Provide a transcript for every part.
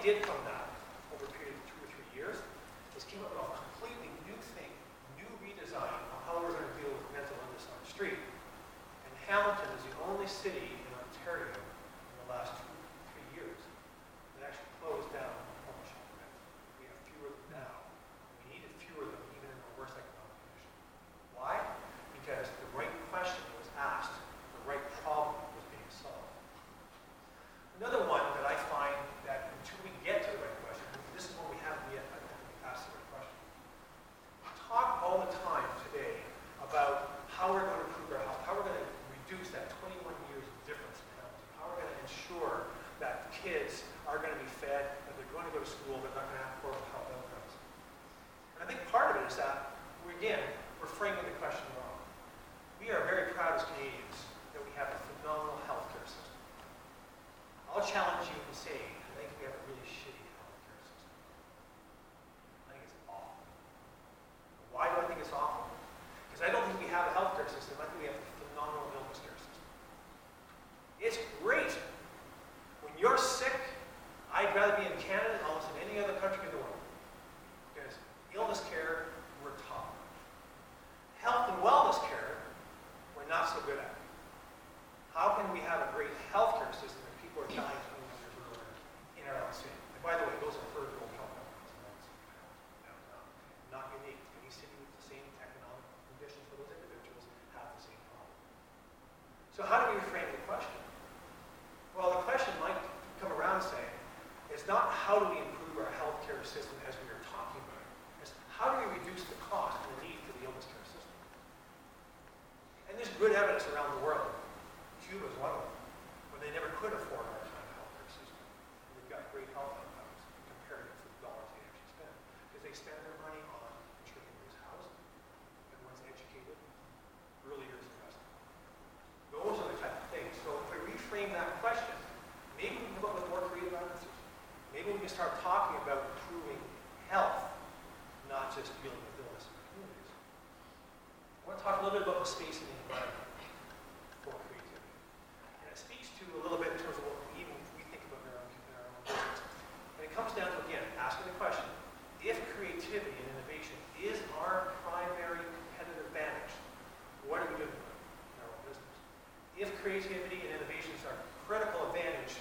did from that over a period of 2 or 3 years is came up with a completely new thing, new redesign of how we're going to deal with mental illness on the street. And Hamilton is the only city in Ontario in the last 2 or 3 years that actually closed down home shelter. We have fewer of them now. We needed fewer of them even in the worst economic condition. Why? Because the right question was asked, the right problem was being solved. Another one that I find that until we get to the right question, this is when we haven't yet asked the right question. We talk all the time today about how we're going to improve our health, how we're going to reduce that 21 years of difference in health, how we're going to ensure that kids are going to be fed, that they're going to go to school, they're not going to have horrible health outcomes. And I think part of it is that, we're framing the question wrong. We are very proud as Canadians that we have a phenomenal healthcare system. I'll challenge you and say, I think we have a really shitty healthcare system. I think it's awful. Why do I think it's awful? Because I don't think we have a healthcare system. I think we have a phenomenal illness care system. It's great. When you're sick, I'd rather be in Canada than almost in any other country in the world. Because illness care, we're top. Health and wellness care, we're not so good at. How can we have a great healthcare system if people are dying 21 years earlier in our own city? And by the way, those are third-world health outcomes. Not unique. Any city with the same economic conditions for those individuals have the same problem. So how do we reframe the question? Well, the question might come around saying, it's not how do we improve our healthcare system as we are talking about it. It's how do we reduce the cost and the need for the illness care system? And there's good evidence around the world. Cuba is one of them, where they never could afford our kind of healthcare system. And they've got great health outcomes compared to the dollars they actually spend. Because they spend their money on ensuring everyone's housed, everyone's educated, early years invested. Those are the type of things. So if we reframe that question, maybe we can come up with more creative answers. Maybe we can start talking about improving health, not just dealing with illness in communities. I want to talk a little bit about the space and the environment for creativity. And it speaks to a little bit in terms of what we think about in our own business. And it comes down to, again, asking the question, if creativity and innovation is our primary competitive advantage, what are we doing about it in our own business? If creativity and innovation is our critical advantage,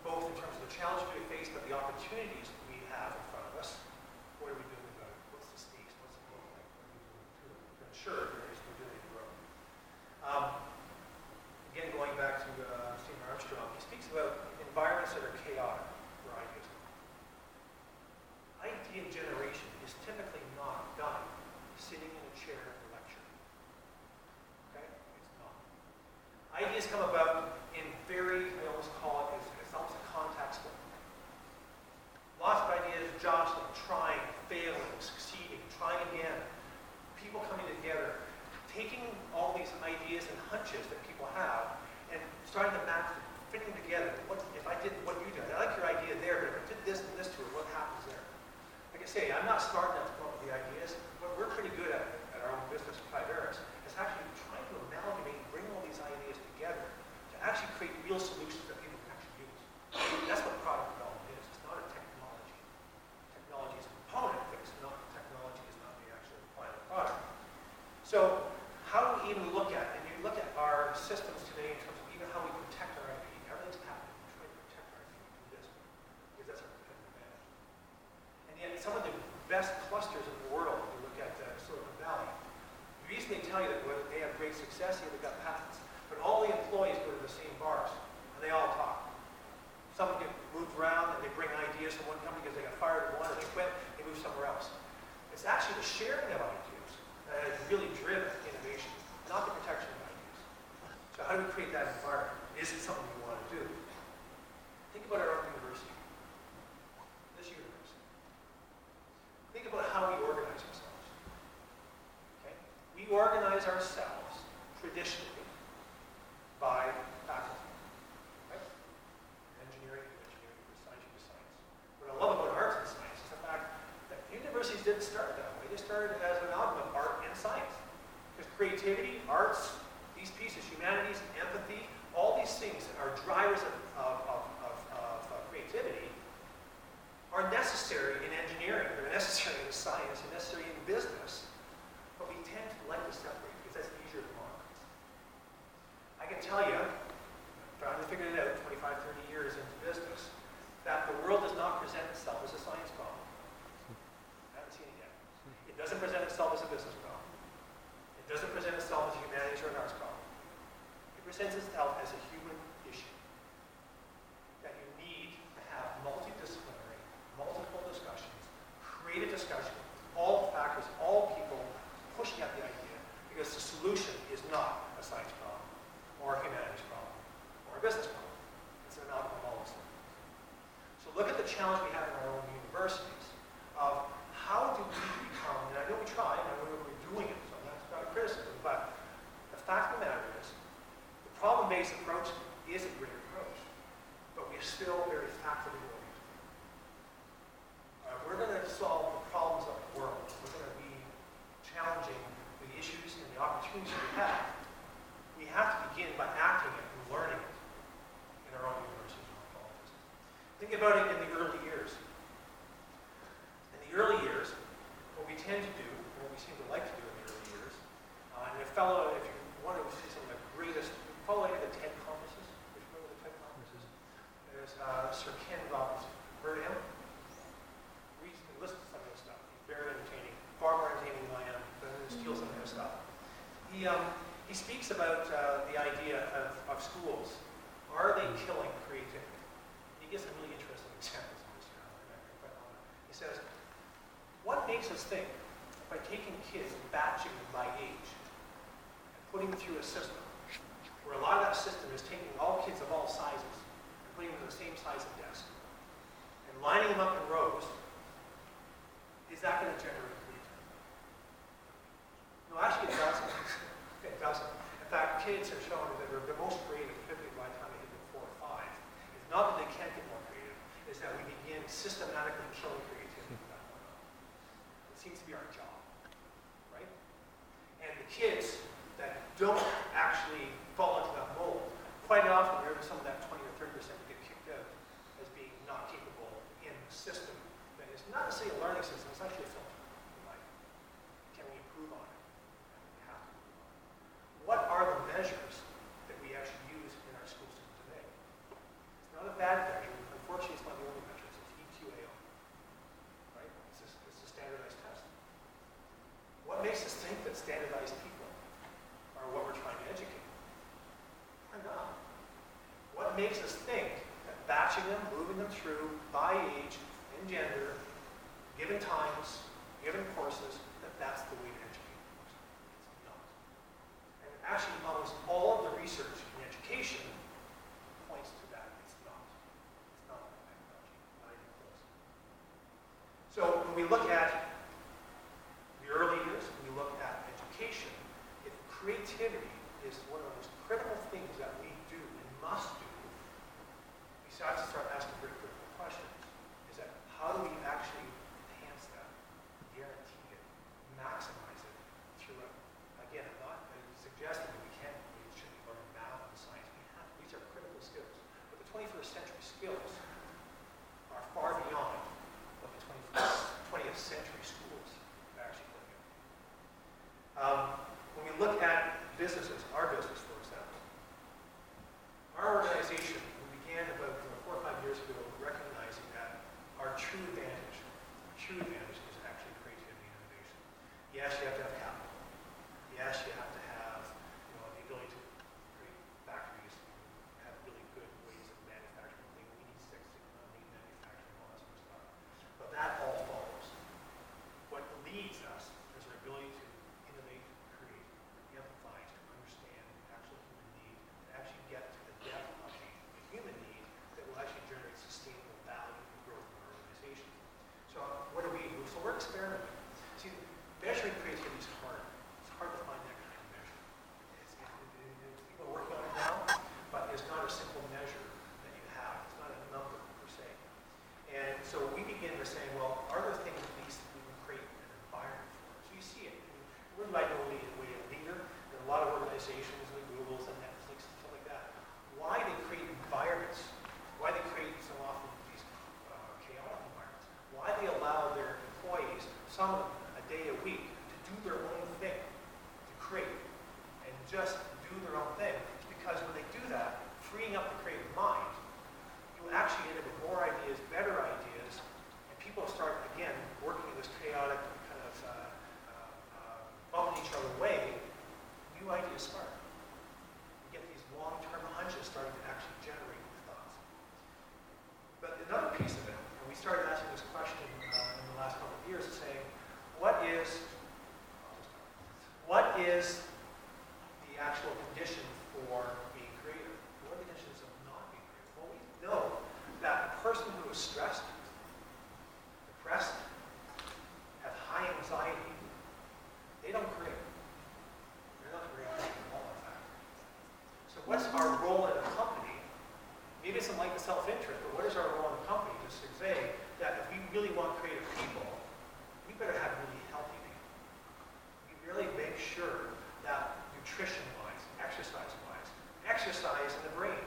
both in terms of the challenges we face, but the opportunities we have in front of us, what are we doing about it? What's the space? What's the look like? What are we doing to ensure there is mobility and growth? Again, going back to Stephen Armstrong, he speaks about environments that are chaotic for ideas. Idea generation is typically not done sitting in a chair in a lecture. Okay? It's not. Ideas come about in very, I almost call it, it's almost a contact sport. Lots of ideas, jostling, trying, failing, succeeding, trying again. People coming together, taking all these ideas and hunches that people have and starting to match them, fitting together. What if I did what you did? I like your idea there, but if I did this and this to it, what happens there? Like I say, I'm not smart enough to come up with the ideas, but we're pretty good at our own business at Pt3. It's actually trying to amalgamate and bring all these ideas together to actually create real solutions that people can actually use. That's what product development is. It's not a technology. Technology is a component, but it's not technology is not the actual final product. So how do we even look at, and you look at our systems today in terms of even how we protect our IP. Everything's patented. We try to protect our IP through this because that's our competitive advantage. And yet some of the best clusters in the world, if you look at Silicon Valley, the reason they tell you that they have great success, they've got patents, but all the employees go to the same bars, and they all talk. Some get moved around, and they bring ideas from one company because they got fired at one, or they quit, they move somewhere else. It's actually the sharing of ideas that has really driven innovation, not the protection of ideas. So how do we create that environment? Is it something we want to do? Think about our own university. This university. Think about how we organize ourselves. Okay? We organize ourselves traditionally by faculty. Right? Engineering, science, science. What I love about arts and science is the fact that universities didn't start that way. They started as an amalgam of art and science. Because creativity, arts, these pieces, humanities, empathy, all these things that are drivers of creativity challenge we have in our own universities of how do we become, and I know we try, and I know we're doing it, so that's not a criticism, but the fact of the matter is, the problem-based approach is a great approach, but we're still very factually oriented. We're going to solve the problems of the world. We're going to be challenging the issues and the opportunities we have. We have to begin by acting it and learning it in our own universities and our colleges. Think about it in the early years. In the early years, what we tend to do, and what we seem to like to do in the early years, and if you want to see some of the greatest, follow any of the TED conferences, if you remember the TED conferences, there's Sir Ken Robinson. Heard of him? Listen to some of his stuff. He's very entertaining, far more entertaining than I am, but I'm going to steal some of his stuff. He speaks about the idea of schools. Are they killing creativity? He gives some really interesting examples of this. He says, what makes us think by taking kids and batching them by age and putting them through a system where a lot of that system is taking all kids of all sizes and putting them in the same size of desk and lining them up in rows, is that going to generate creativity? No, actually it doesn't. It doesn't. In fact, kids are shown that they're the most creative typically by the time they hit 4 or 5. It's not that they can't get more creative, it's that we begin systematically killing creativity from that point on. It seems to be our job, right? And the kids that don't actually fall into that mold, quite often there is some of that 20 or 30% that get kicked out as being not capable in the system. That is not necessarily a learning system, it's actually a filter. Like, can we improve on it? We have to improve on it. What are the measures that we actually use in our school system today? It's not a bad measure. Unfortunately, it's not the only measure. It's EQAO. Right? It's a standardized test. What makes us think that standardized people are what we're trying to educate? Why not? What makes us think that batching them, moving them through by age and gender, given times, given courses, that's the way to educate the person? It's not. And actually, almost all of the research in education points to that. It's not. It's not that technology. Not even close. So when we look at the early years, when we look at education, if creativity is one of the most critical things that we do and must do, besides to start asking very critical questions, is that how do we actually enhance that, guarantee it, maximize it throughout? Again, I'm not suggesting that we should be learning math and science. We have, these are critical skills. But the 21st century skills are far beyond what the 20th century schools are actually looking at. When we look at businesses, our business, for example, our organization, we began about 4 or 5 years ago recognizing that our true advantage is actually creativity and innovation. Yes, you have to have capital. Yes, you have to have the ability to create factories and have really good ways of manufacturing things. We need Six Sigma, lean manufacturing, all that sort of stuff. But that all follows. What leads us is our ability to innovate, create, empathize, to understand the actual human need, to actually get to the depth of the human need that will actually generate sustainable value and growth in our organization. So what do we do? So we're experimenting. See, measuring creativity is hard. It's hard to find that kind of measure. People are working on it now, but it's not a simple measure that you have. It's not a number per se. And so we begin to say, well, are there things at least that we can create an environment for? So you see it. We're like a leader. There are a lot of organizations, the Googles and Netflix and stuff like that. Why they create environments? Why they create so often these chaotic environments? Why they allow their employees, some of them, a day a week, to do their own thing, to create, and just do their own thing? Because when they do that, freeing up the creative mind, you actually end up with more ideas, better ideas, and people start, again, working in this chaotic kind of bumping each other way. New ideas start. You get these long-term hunches starting to actually generate new thoughts. But another piece of it, and we started asking this question in the last couple of years, is saying, what is the actual condition for being creative? What are the conditions of not being creative? Well, we know that a person who is stressed is like self-interest, but what is our role in the company to say that if we really want creative people, we better have really healthy people. We really make sure that nutrition-wise, exercise in the brain,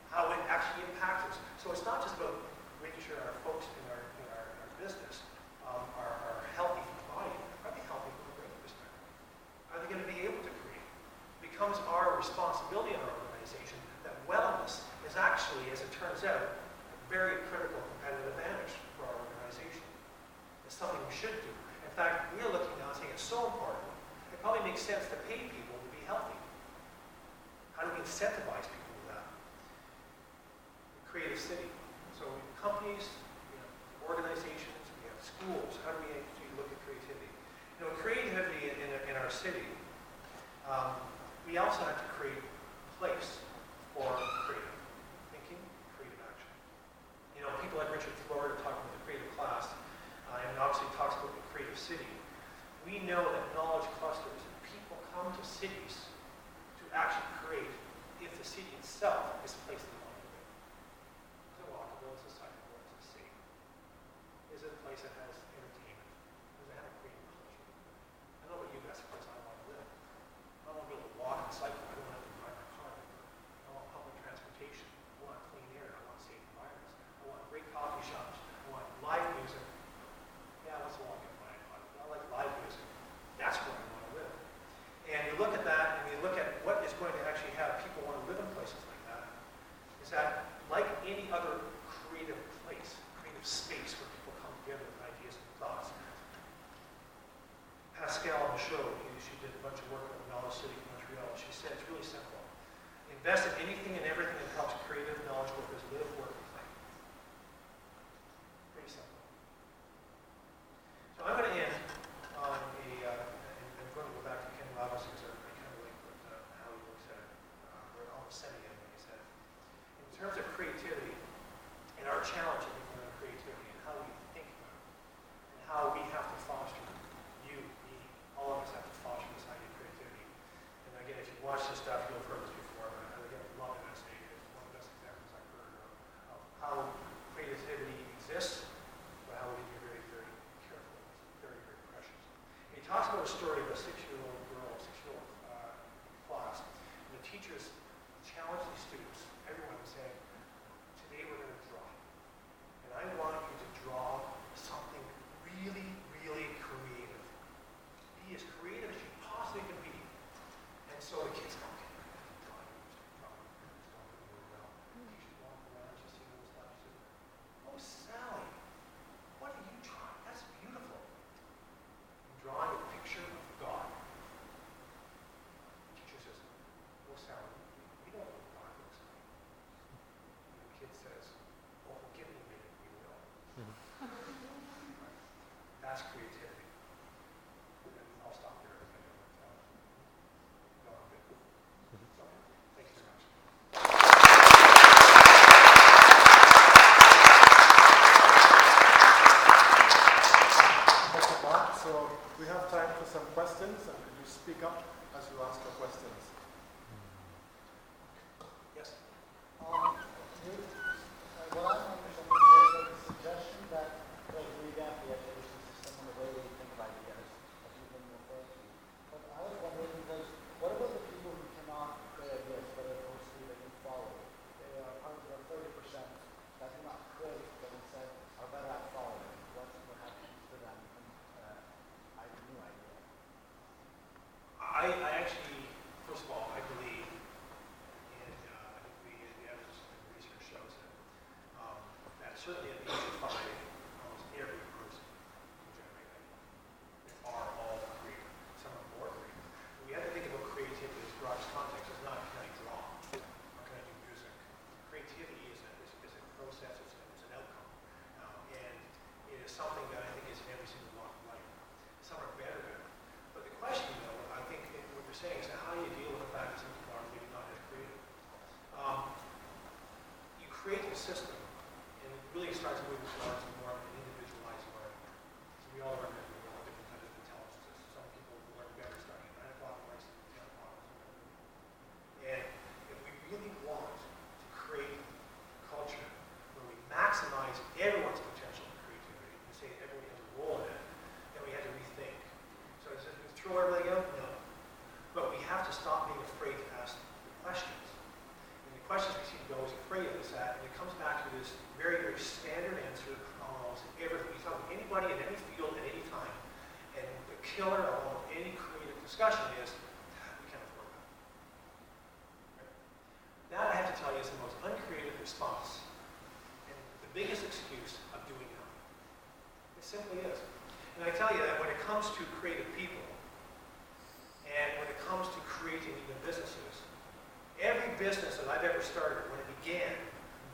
how it actually impacts us. So it's not just about making sure our folks in our business are healthy from the body. Are they healthy from the brain perspective? Are they going to be able to create? It becomes our responsibility in our organization that wellness is actually, as it turns out, a very critical competitive advantage for our organization. It's something we should do. In fact, we're looking now and saying it's so important, it probably makes sense to pay people to be healthy. How do we incentivize people with that? Creative city. So companies, organizations, we have schools. How do we actually look at creativity? Creativity in our city, we also have to create a place for creative thinking, creative action. People like Richard Florida talking about the creative class, and obviously talks about the creative city. We know that knowledge clusters, people come to cities to actually create if the city itself is a place they want to live. Is it walkable? Is it cyclable? Is it safe? Is it a place that has entertainment? Does it have a creative culture? I know about you, that's the place I want to live. I don't want to be able to walk and cycle. I don't want to have to drive my car. I want public transportation. I want clean air. I want safe environments. I want great coffee shops. I want live music. Yeah, let's walk in my life. I like live music. That's where I want to live. And you look at that, and you look at what is going to actually have people want to live in places like that, is that like any other creative place, creative space where people come together with ideas and thoughts. Pascal Michaud, she did a bunch of work in Knowledge City in Montreal. She said it's really simple. Invest in anything and everything that helps creative knowledge workers live, work, and play. Pretty simple. So I'm going to end on I'm going to go back to Ken Robinson because I kind of like how he looks at it. We're almost semi-end, like I said. In terms of creativity, and our challenge in creativity, and how we think about it, and how we have to foster it. You, me, all of us have to foster this idea of creativity. And again, if you watch this stuff, you'll have heard this before, but again, I love it as it's one of the best examples I've heard of how creativity exists, but how we need to be very, very careful. It's very, very precious. And he talks about a story of a 6-year-old girl, 6-year-old class, and the teachers challenged the students, everyone was saying, today we're going to draw. And I want you to draw something really, really creative. Be as creative as you possibly can be. And so the kids go, okay, drawing. It's not going really well. Teachers walk around, you see little stuff. She says, oh, Sally, what are you drawing? That's beautiful. I'm drawing a picture of God. The teacher says, oh, Sally, we don't know what God looks like. And the kid says, oh, give me a minute, we will. That's creativity. And I'll stop there. No, I'm good. So, thank you so much. Thank you, Mark. So we have time for some questions, and you speak up as you ask your questions. Yes? What I'm understanding is there's a suggestion that we'll revamp the education system and the way we think of ideas, as you've been referring to. But I was wondering, because what about the people who cannot create ideas, whether mostly they can follow? They are part of the 30% that do not create, but instead are better at following. What happens to them and a new idea? I actually, first of all, I believe in, I think the evidence and research shows that certainly at the age of 5, almost every person can generate ideas. They are all creative. Some are more creative. But we have to think about creativity in its broadest context. It's not can I draw, or can I do music. Creativity is a process, it's an outcome. And it is something that I think is in every single walk of life. Some are better at it. But the question, though, I think what you're saying is how do you deal with the fact that some people are maybe not as creative? You create a system, and it really starts moving towards more of an individualized learning. So we all learn differently, we all have different kinds of intelligences. Some people learn better starting at 9 o'clock, others at 10 o'clock. And if we really want to create killer of any creative discussion is, we can't afford that. Right? That, I have to tell you, is the most uncreative response and the biggest excuse of doing nothing. It simply is. And I tell you that when it comes to creative people, and when it comes to creating even businesses, every business that I've ever started, when it began,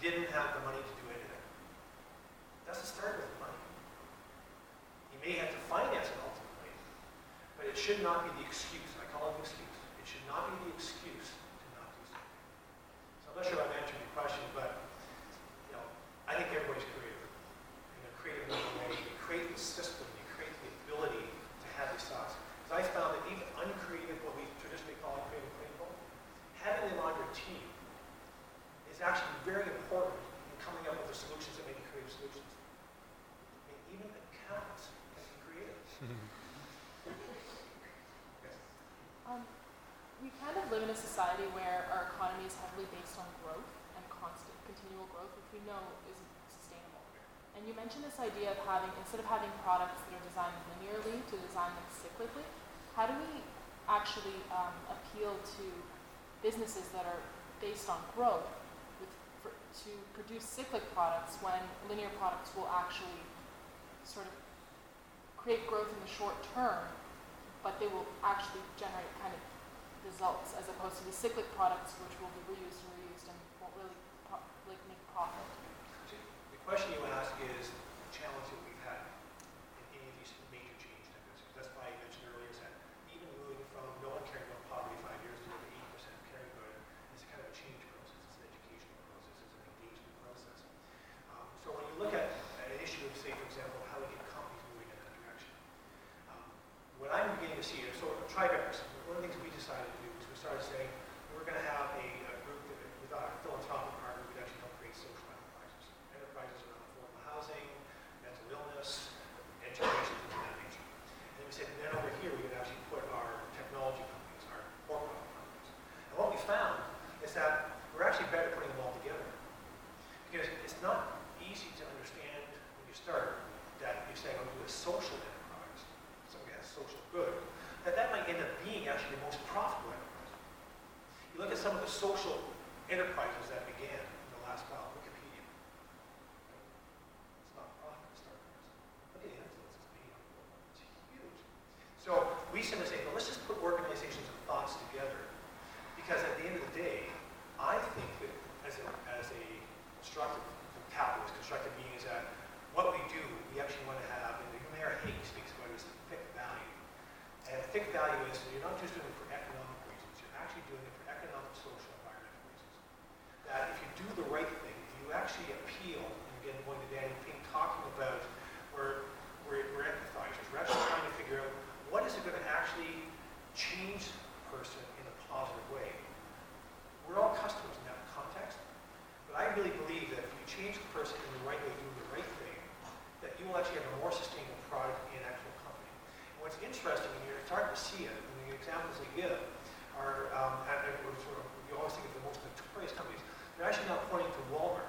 didn't have the money to do anything. It doesn't start with money. You may have to finance it ultimately, but it should not be the excuse. I call it an excuse. It should not be the excuse to not do something. So I'm not sure I've answered your question, but I think everybody's creative. And they're creative in a way. You create the system. You create the ability to have these thoughts. Because I found that even uncreative, what we traditionally call creative people, having them on your team is actually very important in coming up with the solutions that may be creative solutions. I mean, even accountants can be creative. We kind of live in a society where our economy is heavily based on growth and constant, continual growth, which we know isn't sustainable. And you mentioned this idea of having, instead of having products that are designed linearly, to design them cyclically. How do we actually appeal to businesses that are based on growth to produce cyclic products when linear products will actually sort of create growth in the short term, but they will actually generate kind of results, as opposed to the cyclic products which will be reused and won't really make profit. The question you ask is the challenge that we've had in any of these major change techniques. That's why I mentioned earlier is that even moving from no one caring about poverty 5 years to over 80% caring about it is kind of a change process. It's an educational process. It's an engagement process. So when you look at an issue of, say, for example, how we get companies moving in that direction, what I'm beginning to see is, so Tribex, one of the things we decided to do is we started saying we're going to have a group that, with our philanthropic partner, would actually help create social enterprises around affordable housing, mental illness, education, things of that nature. And then we said, and then over here we would actually put our technology companies, our corporate companies. And what we found is that we're actually better putting them all together. Because it's not easy to understand when you start that you say, I'm going to do a social enterprise, something that has social good, that might end up being actually the most profitable enterprise. You look at some of the social enterprises that began in the last while, Wikipedia. It's not profit to start with. Look at the influence it's made on the world. It's huge. So we simply say, well, let's just put organizations and thoughts together. Because at the end of the day, I think that as a constructive capitalist, constructive being, is that what we do, we actually want to have, and Mayor Haig speaks about it, is thick value. And thick value is you're not just doing it for economic reasons, you're actually doing it for economic, social, environmental reasons. That if you do the right thing, if you actually appeal, and again, going to Danny Pink, talking about we're empathizers, we're actually trying to figure out what is it going to actually change a person in a positive way. We're all customers in that context, but I really believe that if you change the person in the right way, doing the right thing, that you will actually have a more sustainable product in actual company. And what's interesting, and you're starting to see it, and the examples they give are, we always think of the most notorious companies, they're actually now pointing to Walmart.